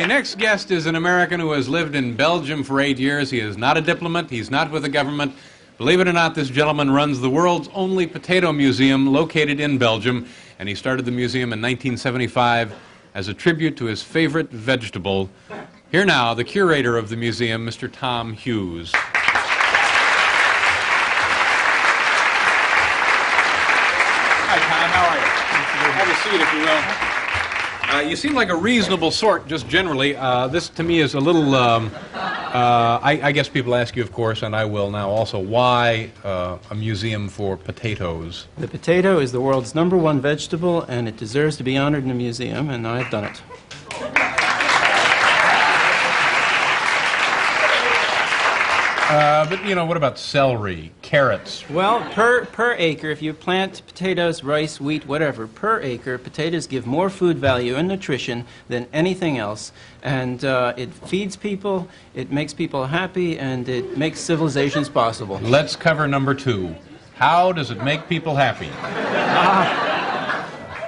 My next guest is an American who has lived in Belgium for 8 years. He is not a diplomat. He's not with the government. Believe it or not, this gentleman runs the world's only potato museum located in Belgium, and he started the museum in 1975 as a tribute to his favorite vegetable. Here now, the curator of the museum, Mr. Tom Hughes. Hi, Tom. How are you? Have a seat, if you will. You seem like a reasonable sort, just generally. This, to me, is a little... I guess people ask you, of course, and I will now also, why a museum for potatoes? The potato is the world's #1 vegetable, and it deserves to be honored in a museum, and I've done it. But, you know, what about celery, carrots? Well, per acre, if you plant potatoes, rice, wheat, whatever, per acre, potatoes give more food value and nutrition than anything else. And it feeds people, it makes people happy, and it makes civilizations possible. Let's cover number 2. How does it make people happy?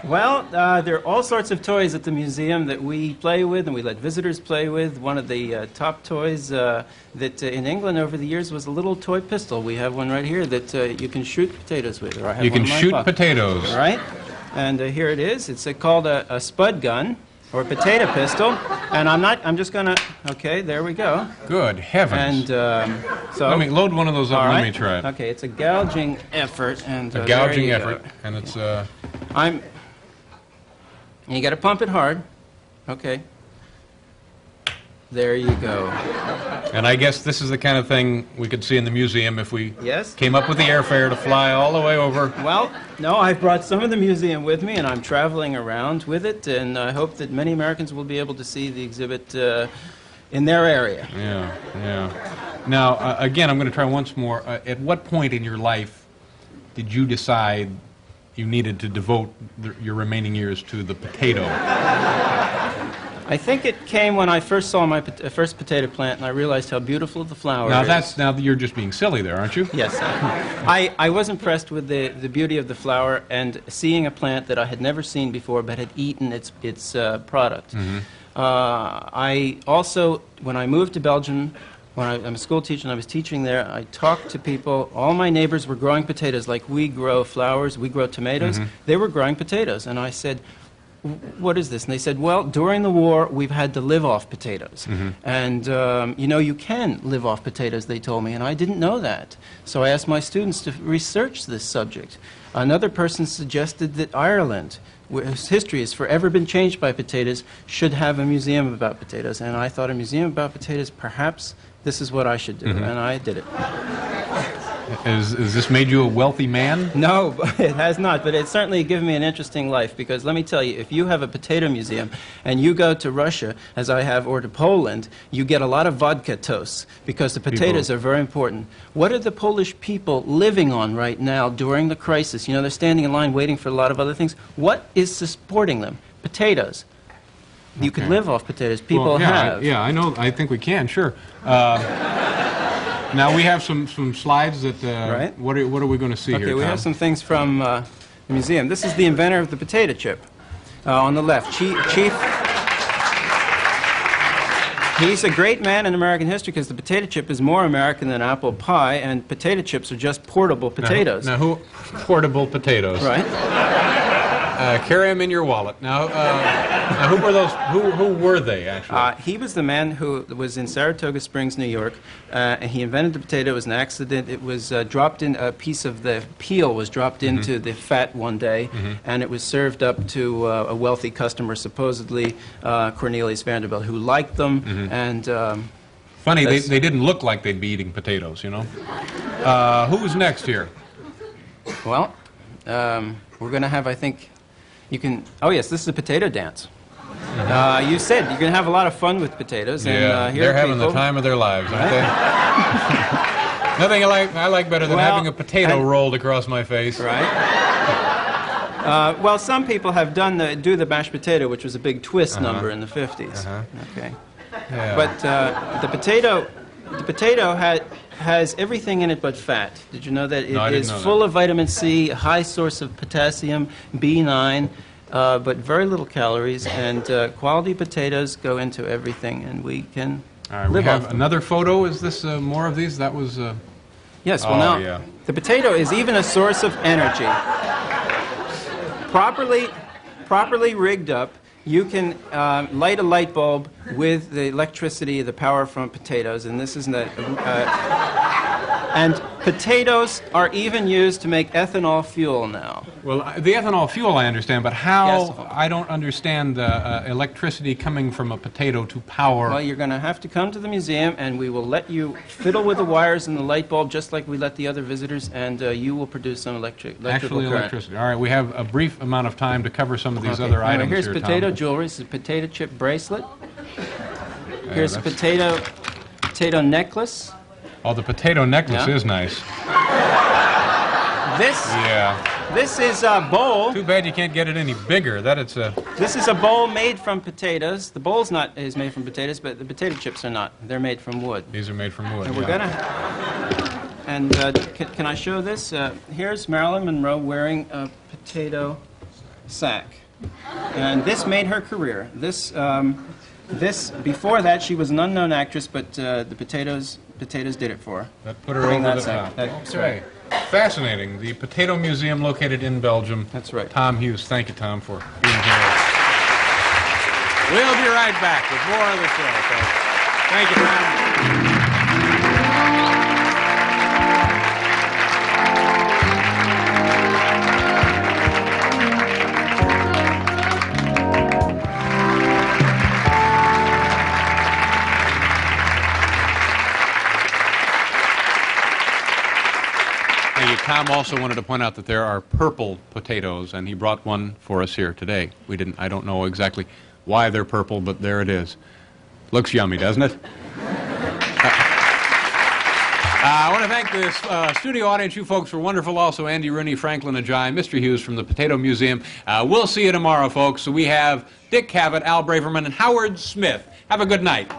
Well, there are all sorts of toys at the museum that we play with and we let visitors play with. One of the top toys that in England over the years was a little toy pistol. We have one right here that you can shoot potatoes with. Or I have You one can in my shoot pocket. potatoes. Right? And here it is. It's called a Spud Gun, or a potato pistol. And I'm just going to, okay, there we go. Good heavens. And so... Let me load one of those up and right. let me try it. Okay, it's a gouging effort. And, A gouging there you effort. go. And it's... You got to pump it hard. Okay. There you go. And I guess this is the kind of thing we could see in the museum if we Yes? came up with the airfare to fly all the way over. Well, no, I've brought some of the museum with me, and I'm traveling around with it, and I hope that many Americans will be able to see the exhibit in their area. Yeah, yeah. Now, again, I'm going to try once more. At what point in your life did you decide you needed to devote your remaining years to the potato? I think it came when I first saw my first potato plant, and I realized how beautiful the flower is. Now you're just being silly there, aren't you? Yes. I was impressed with the beauty of the flower and seeing a plant that I had never seen before but had eaten its product. Mm-hmm. I also, when I moved to Belgium, I'm a school teacher and I was teaching there, I talked to people. All my neighbors were growing potatoes like we grow flowers, we grow tomatoes. Mm-hmm. They were growing potatoes. And I said, what is this? And they said, well, during the war, we've had to live off potatoes. Mm-hmm. And, you know, you can live off potatoes, they told me, and I didn't know that. So I asked my students to research this subject. Another person suggested that Ireland, whose history has forever been changed by potatoes, should have a museum about potatoes. And I thought a museum about potatoes, perhaps this is what I should do, mm-hmm. and I did it. Has this made you a wealthy man? No, it has not, but it's certainly given me an interesting life, because let me tell you, if you have a potato museum and you go to Russia, as I have, or to Poland, you get a lot of vodka toasts, because the potatoes are very important. What are the Polish people living on right now during the crisis? You know, they're standing in line waiting for a lot of other things. What is supporting them? Potatoes. You can live off potatoes. People have. Yeah, I know. I think we can, sure. Now we have some slides that. Right. What are we going to see here? Okay, we Tom? have some things from the museum. This is the inventor of the potato chip. On the left, Chief. He's a great man in American history because the potato chip is more American than apple pie, and potato chips are just portable potatoes. Now who? Portable potatoes. Right. Carry them in your wallet. Now who were those? Who were they actually? He was the man who was in Saratoga Springs, New York. And he invented the potato. It was an accident. It was dropped in. A piece of the peel was dropped mm-hmm. into the fat one day, mm-hmm. and it was served up to a wealthy customer, supposedly Cornelius Vanderbilt, who liked them. Mm-hmm. And funny, they didn't look like they'd be eating potatoes, you know. Who's next here? Well, we're going to have, I think. You can. Oh yes, this is a potato dance. You said you're going to have a lot of fun with potatoes. Yeah, and, here they're are having people. the time of their lives, aren't they? Nothing I like better than having a potato rolled across my face. Right. Well, some people have do the mashed potato, which was a big twist number in the 50s. Okay. Yeah. But the potato has everything in it but fat. Did you know that? It is full of vitamin C, a high source of potassium, B9, but very little calories, and quality potatoes go into everything, and we can All right, we live have off them. another photo. Is this more of these? That was... Yes, well Oh, now, yeah. the potato is even a source of energy. Properly rigged up, you can light a light bulb with the electricity, the power from potatoes, and this is and potatoes are even used to make ethanol fuel now. Well, the ethanol fuel I understand, but how... Yes. I don't understand the electricity coming from a potato to power... Well, you're going to have to come to the museum, and we will let you fiddle with the wires in the light bulb just like we let the other visitors, and you will produce some electrical Actually, current. electricity. All right, we have a brief amount of time to cover some of these Okay. other Now, items here's here, potato Tom. jewelry. This is a potato chip bracelet. Here's a that's- potato necklace. Oh, the potato necklace Yeah. is nice. Yeah. This is a bowl. Too bad you can't get it any bigger. That it's a... This is a bowl made from potatoes. The bowl's not is made from potatoes, but the potato chips are not. They're made from wood. These are made from wood. And we're yeah. gonna. And can I show this? Here's Marilyn Monroe wearing a potato sack, and this made her career. This before that she was an unknown actress, but the potatoes did it for her. That put her Bring over that the sack. top. That's Okay. Fascinating. The Potato Museum located in Belgium. That's right. Tom Hughes. Thank you, Tom, for being here. We'll be right back with more of the show, folks. Thank you, Tom. Tom also wanted to point out that there are purple potatoes, and he brought one for us here today. I don't know exactly why they're purple, but there it is. Looks yummy, doesn't it? I want to thank this studio audience. You folks were wonderful. Also, Andy Rooney, Franklin Ajay, Mr. Hughes from the Potato Museum. We'll see you tomorrow, folks. So we have Dick Cavett, Al Braverman, and Howard Smith. Have a good night.